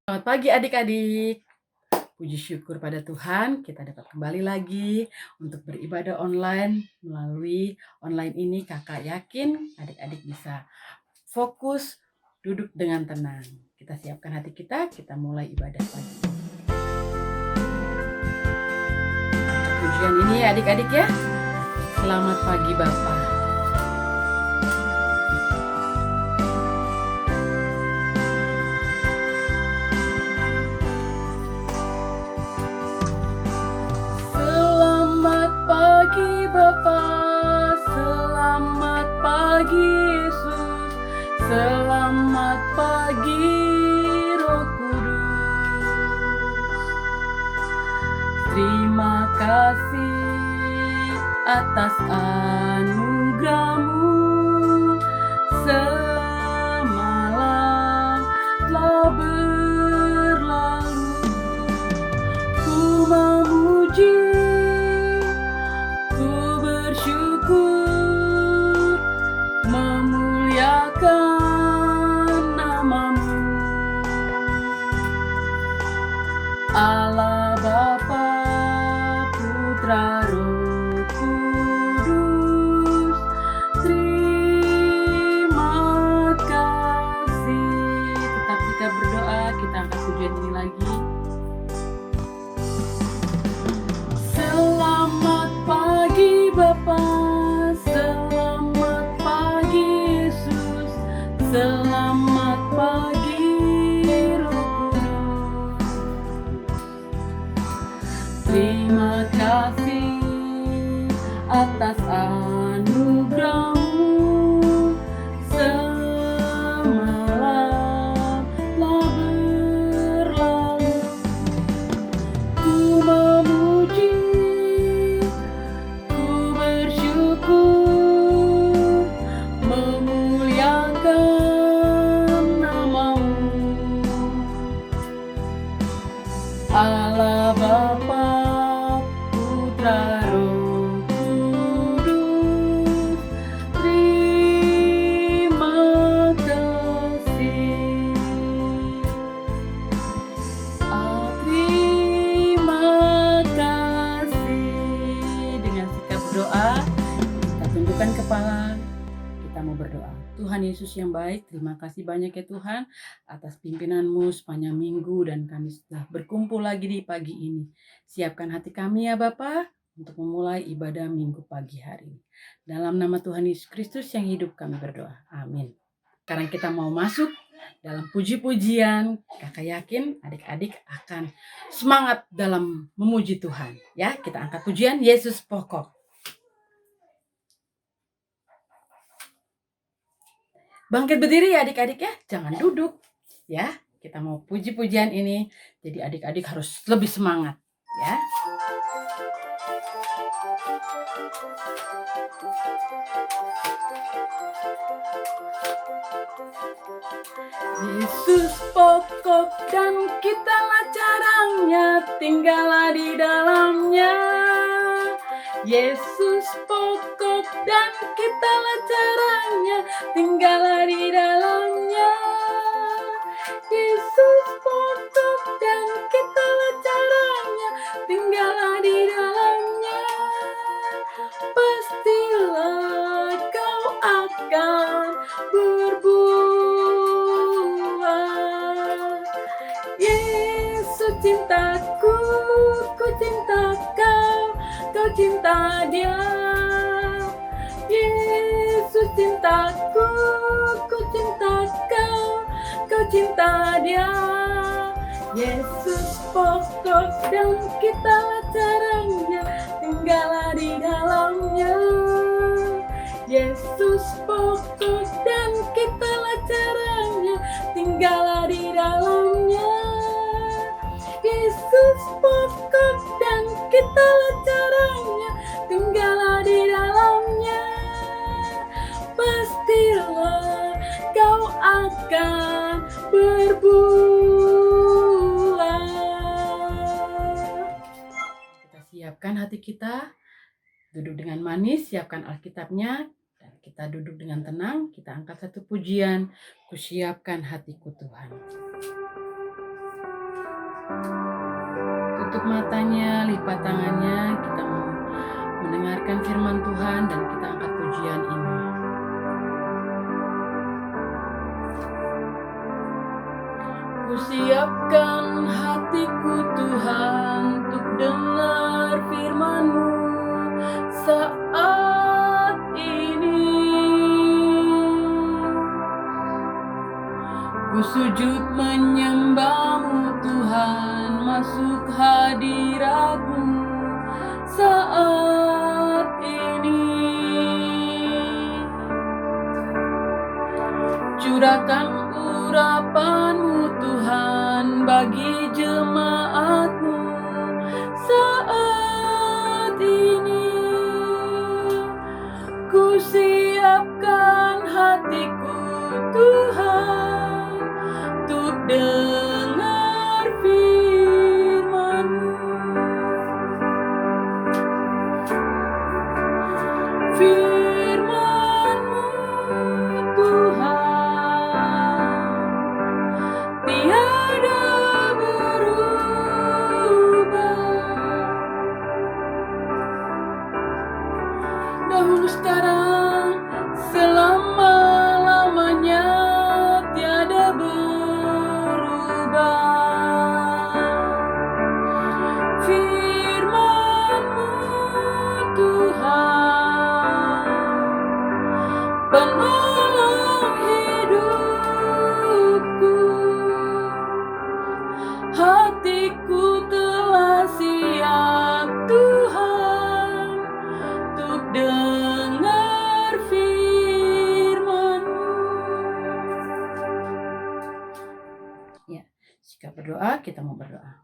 Selamat pagi adik-adik. Puji syukur pada Tuhan, kita dapat kembali lagi untuk beribadah online. Melalui online ini kakak yakin adik-adik bisa fokus, duduk dengan tenang. Kita siapkan hati kita mulai ibadah pagi. Pujian ini ya adik-adik ya. Selamat pagi Bapa. Bapa, selamat pagi Yesus, selamat pagi Roh Kudus. Terima kasih atas anugerah-Mu, semalam telah berlalu. Ku memuji, bersyukur, memuliakan nama-Mu. Allah Bapa, Putra, Roh Kudus, terima kasih. Tetap kita berdoa, kita angkat pujian ini lagi. Selamat pagi Bapa, selamat pagi Yesus, selamat pagi Roh Kudus. Terima kasih atas anugerah-Mu, semalam telah berlalu. Ku memuji, memuliakan nama-Mu. Allah Bapa, Putra, Roh Kudus, terima kasih. Terima kasih. Dengan sikap doa, kita tundukkan kepala. Kita mau berdoa. Tuhan Yesus yang baik, terima kasih banyak ya Tuhan atas pimpinan-Mu sepanjang minggu dan kami sudah berkumpul lagi di pagi ini. Siapkan hati kami ya Bapa untuk memulai ibadah minggu pagi hari ini. Dalam nama Tuhan Yesus Kristus yang hidup kami berdoa. Amin. Sekarang kita mau masuk dalam puji-pujian. Kakak yakin adik-adik akan semangat dalam memuji Tuhan. Ya, kita angkat pujian Yesus pokok. Bangkit berdiri ya adik-adik ya, jangan duduk ya. Kita mau puji pujian ini, jadi adik-adik harus lebih semangat ya. Yesus pokok dan kitalah carangnya, tinggallah di dalamnya. Yesus pokok dan kitalah caranya, tinggallah di dalamnya. Yesus pokok dan kitalah caranya, tinggallah di dalamnya. Pastilah kau akan berbuah. Yesus cintaku, ku cinta kau, kau cinta Dia. Yesus cintaku, ku cinta kau, kau cinta Dia. Yesus pokok dan kitalah caranya, tinggallah di dalamnya. Yesus pokok dan kitalah caranya, tinggallah di dalamnya. Yesus pokok dan kitalah caranya, tinggallah di dalamnya. Pastilah kau akan berbuah. Kita siapkan hati kita, duduk dengan manis, siapkan Alkitabnya, dan kita duduk dengan tenang. Kita angkat satu pujian, kusiapkan hatiku Tuhan. Tutup matanya, lipat tangannya, kita mau mendengarkan firman Tuhan dan kita angkat pujian ini. Kusiapkan hatiku Tuhan untuk dengar firman-Mu saat ini. Ku sujud menyembah-Mu Tuhan, masuk hadirat-Mu saat ini. Curahkan urapan-Mu Tuhan bagi jemaat-Mu saat ini. Ku siapkan hatiku Tuhan untuk dengar firman-Mu. Firman-Mu Tuhan tiada berubah. Dahulu sekarang selama-lamanya tiada berubah. Firman-Mu Tuhan penolong hidupku. Hatiku telah siap Tuhan untuk dengar firman-Mu. Ya, jika berdoa, kita mau berdoa.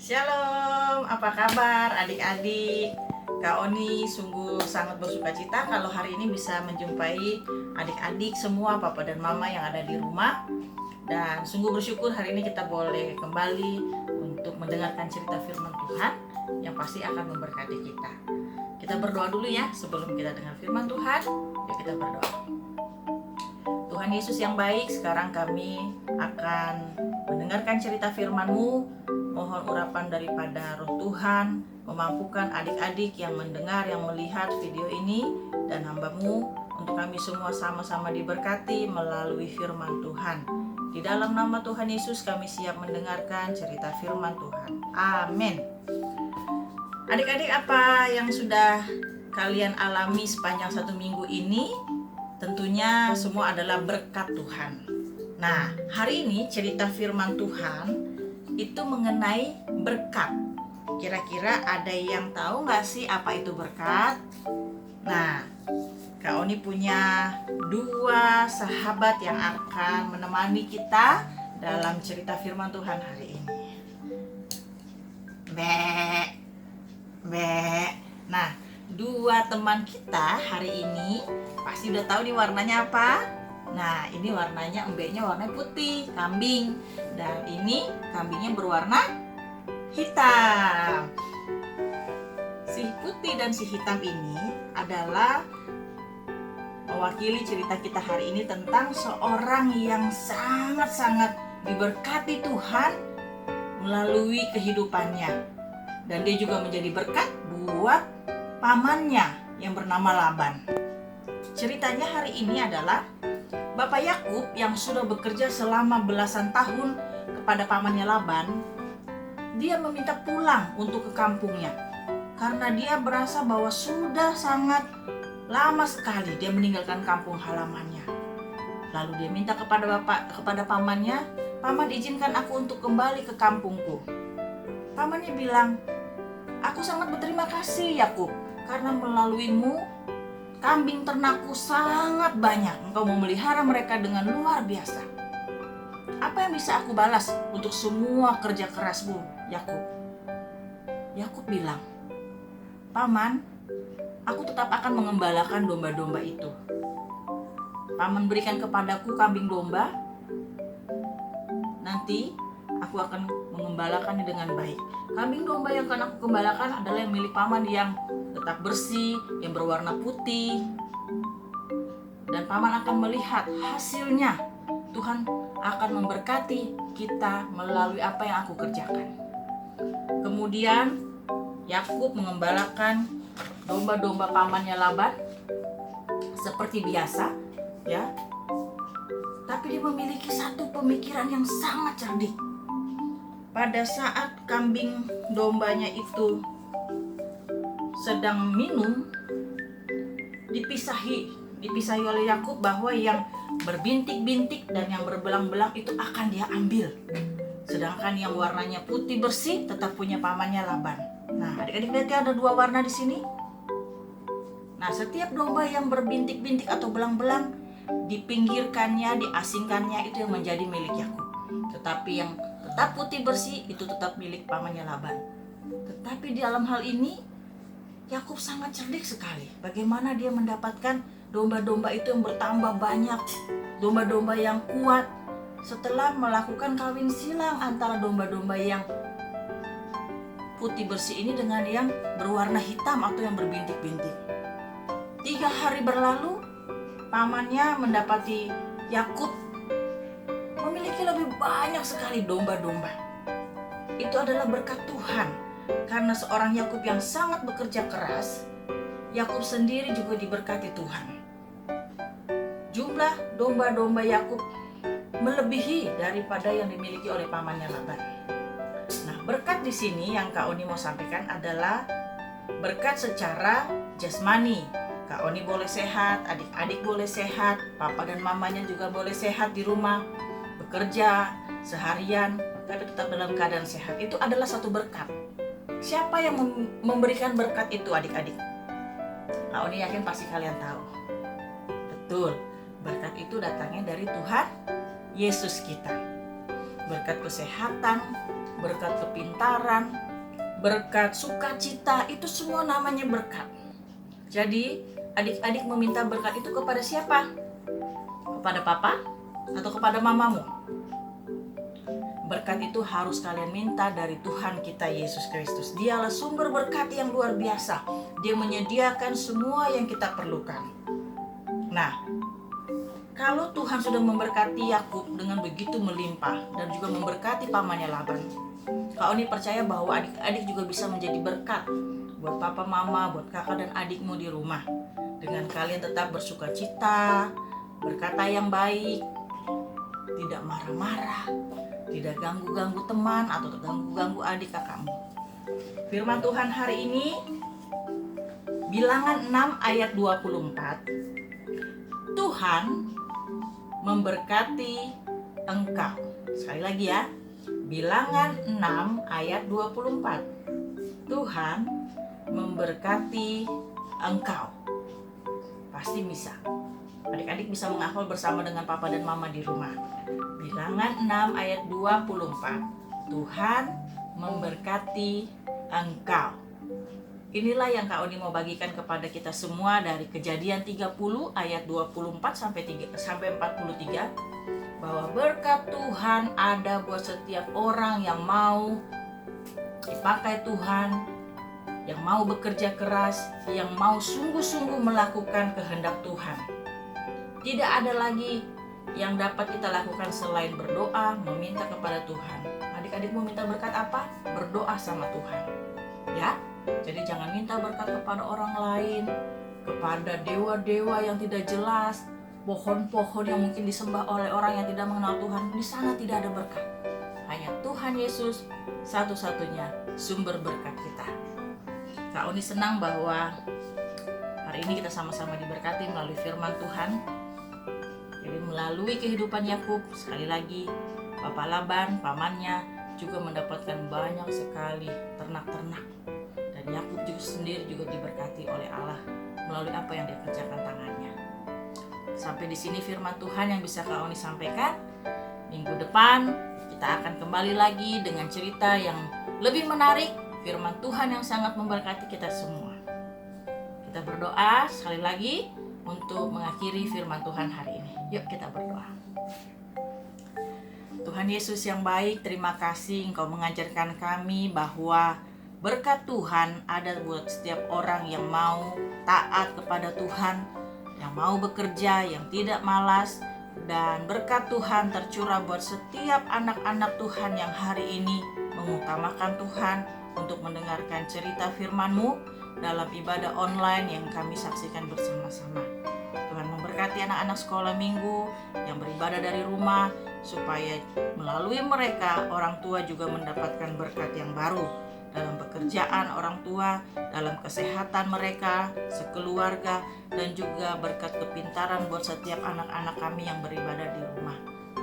Shalom, apa kabar adik-adik? Kak Oni sungguh sangat bersuka cita kalau hari ini bisa menjumpai adik-adik semua, papa dan mama yang ada di rumah. Dan sungguh bersyukur hari ini kita boleh kembali untuk mendengarkan cerita firman Tuhan yang pasti akan memberkati kita. Kita berdoa dulu ya sebelum kita dengar firman Tuhan. Yuk kita berdoa. Tuhan Yesus yang baik, sekarang kami akan mendengarkan cerita firman-Mu. Mohon urapan daripada Roh Tuhan memampukan adik-adik yang mendengar, yang melihat video ini dan hamba-Mu untuk kami semua sama-sama diberkati melalui firman Tuhan. Di dalam nama Tuhan Yesus kami siap mendengarkan cerita firman Tuhan. Amin. Adik-adik, apa yang sudah kalian alami sepanjang 1 minggu ini? Tentunya semua adalah berkat Tuhan. Nah, hari ini cerita firman Tuhan itu mengenai berkat. Kira-kira ada yang tahu nggak sih apa itu berkat? Nah, Kak Oni punya 2 sahabat yang akan menemani kita dalam cerita firman Tuhan hari ini. Nah, 2 teman kita hari ini pasti udah tahu nih warnanya apa? Nah, ini warnanya, embeknya warna putih, kambing. Dan ini kambingnya berwarna hitam. Si putih dan si hitam ini adalah mewakili cerita kita hari ini tentang seorang yang sangat-sangat diberkati Tuhan melalui kehidupannya. Dan dia juga menjadi berkat buat pamannya yang bernama Laban. Ceritanya hari ini adalah Bapak Yakub yang sudah bekerja selama belasan tahun kepada pamannya Laban, dia meminta pulang untuk ke kampungnya karena dia berasa bahwa sudah sangat lama sekali dia meninggalkan kampung halamannya. Lalu dia minta kepada pamannya, "Paman, izinkan aku untuk kembali ke kampungku." Pamannya bilang, "Aku sangat berterima kasih Yakub, karena melaluimu kambing ternakku sangat banyak. Engkau memelihara mereka dengan luar biasa. Apa yang bisa aku balas untuk semua kerja kerasmu, Yakub?" Yakub bilang, "Paman, aku tetap akan mengembalakan domba-domba itu. Paman berikan kepadaku kambing domba, nanti aku akan mengembalakannya dengan baik. Kambing domba yang akan aku gembalakan adalah yang milik paman yang tetap bersih, yang berwarna putih. Dan paman akan melihat hasilnya. Tuhan akan memberkati kita melalui apa yang aku kerjakan. Kemudian Yakub mengembalakan domba-domba pamannya Laban seperti biasa, ya. Tapi dia memiliki satu pemikiran yang sangat cerdik. Pada saat kambing dombanya itu sedang minum, dipisahi oleh Yakub bahwa yang berbintik-bintik dan yang berbelang-belang itu akan dia ambil. Sedangkan yang warnanya putih bersih tetap punya pamannya Laban. Nah, adik-adik lihat ya, ada dua warna di sini. Nah, setiap domba yang berbintik-bintik atau belang-belang dipinggirkannya, diasingkannya, itu yang menjadi milik Yakub. Tetapi yang tetap putih bersih itu tetap milik pamannya Laban. Tetapi di dalam hal ini Yakub sangat cerdik sekali. Bagaimana dia mendapatkan domba-domba itu yang bertambah banyak, domba-domba yang kuat, setelah melakukan kawin silang antara domba-domba yang putih bersih ini dengan yang berwarna hitam atau yang berbintik-bintik. 3 hari berlalu, pamannya mendapati Yakub memiliki lebih banyak sekali domba-domba. Itu adalah berkat Tuhan. Karena seorang Yakub yang sangat bekerja keras, Yakub sendiri juga diberkati Tuhan. Jumlah domba-domba Yakub melebihi daripada yang dimiliki oleh pamannya Laban. Nah, berkat di sini yang Kak Oni mau sampaikan adalah berkat secara jasmani. Kak Oni boleh sehat, adik-adik boleh sehat, papa dan mamanya juga boleh sehat di rumah, bekerja seharian, tapi tetap dalam keadaan sehat. Itu adalah satu berkat. Siapa yang memberikan berkat itu, adik-adik? Kak Oni yakin pasti kalian tahu. Betul, berkat itu datangnya dari Tuhan Yesus kita. Berkat kesehatan, berkat kepintaran, berkat sukacita, itu semua namanya berkat. Jadi adik-adik meminta berkat itu kepada siapa? Kepada papa atau kepada mamamu? Berkat itu harus kalian minta dari Tuhan kita Yesus Kristus. Dialah sumber berkat yang luar biasa. Dia menyediakan semua yang kita perlukan. Nah, kalau Tuhan sudah memberkati Yakub dengan begitu melimpah dan juga memberkati pamannya Laban, Kak Oni percaya bahwa adik-adik juga bisa menjadi berkat buat papa mama, buat kakak dan adikmu di rumah. Dengan kalian tetap bersuka cita, berkata yang baik, tidak marah-marah, tidak ganggu-ganggu teman atau ganggu-ganggu adik kakakmu. Firman Tuhan hari ini, Bilangan 6 ayat 24. Tuhan memberkati engkau. Sekali lagi ya. Bilangan 6 ayat 24. Tuhan memberkati engkau. Pasti bisa. Adik-adik bisa menghafal bersama dengan papa dan mama di rumah. Bilangan 6 ayat 24. Tuhan memberkati engkau. Inilah yang Kak Oni mau bagikan kepada kita semua dari Kejadian 30 ayat 24 sampai 43, bahwa berkat Tuhan ada buat setiap orang yang mau dipakai Tuhan, yang mau bekerja keras, yang mau sungguh-sungguh melakukan kehendak Tuhan. Tidak ada lagi yang dapat kita lakukan selain berdoa, meminta kepada Tuhan. Adik-adik mau minta berkat apa? Berdoa sama Tuhan. Ya, jadi jangan minta berkat kepada orang lain, kepada dewa-dewa yang tidak jelas, pohon-pohon yang mungkin disembah oleh orang yang tidak mengenal Tuhan. Di sana tidak ada berkat. Hanya Tuhan Yesus satu-satunya sumber berkat kita. Kak Oni senang bahwa hari ini kita sama-sama diberkati melalui firman Tuhan. Jadi melalui kehidupan Yakub, sekali lagi Papa Laban, pamannya juga mendapatkan banyak sekali ternak-ternak. Dan Yakub juga sendiri juga diberkati oleh Allah melalui apa yang dia kerjakan tangannya. Sampai di sini firman Tuhan yang bisa Kak Oni sampaikan. Minggu depan kita akan kembali lagi dengan cerita yang lebih menarik, firman Tuhan yang sangat memberkati kita semua. Kita berdoa sekali lagi untuk mengakhiri firman Tuhan hari ini. Yuk kita berdoa. Tuhan Yesus yang baik, terima kasih Engkau mengajarkan kami bahwa berkat Tuhan ada buat setiap orang yang mau taat kepada Tuhan, yang mau bekerja, yang tidak malas, Dan berkat Tuhan tercurah buat setiap anak-anak Tuhan yang hari ini mengutamakan Tuhan untuk mendengarkan cerita firman-Mu dalam ibadah online yang kami saksikan bersama-sama. Tuhan memberkati anak-anak sekolah minggu yang beribadah dari rumah, supaya melalui mereka orang tua juga mendapatkan berkat yang baru dalam pekerjaan orang tua, dalam kesehatan mereka, sekeluarga, dan juga berkat kepintaran buat setiap anak-anak kami yang beribadah di rumah.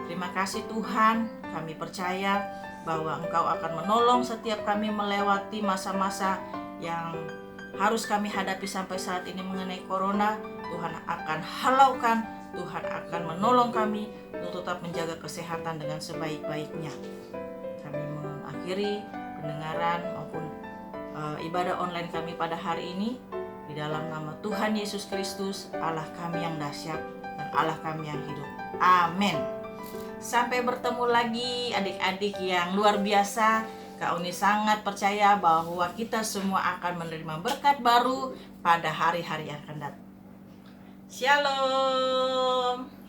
Terima kasih Tuhan, kami percaya bahwa Engkau akan menolong setiap kami melewati masa-masa yang harus kami hadapi sampai saat ini mengenai corona. Tuhan akan halaukan, Tuhan akan menolong kami untuk tetap menjaga kesehatan dengan sebaik-baiknya. Kami mengakhiri pendengaran maupun ibadah online kami pada hari ini di dalam nama Tuhan Yesus Kristus, Allah kami yang dahsyat dan Allah kami yang hidup. Amin. Sampai bertemu lagi adik-adik yang luar biasa. Kak Uni sangat percaya bahwa kita semua akan menerima berkat baru pada hari-hari yang akan datang. Shalom.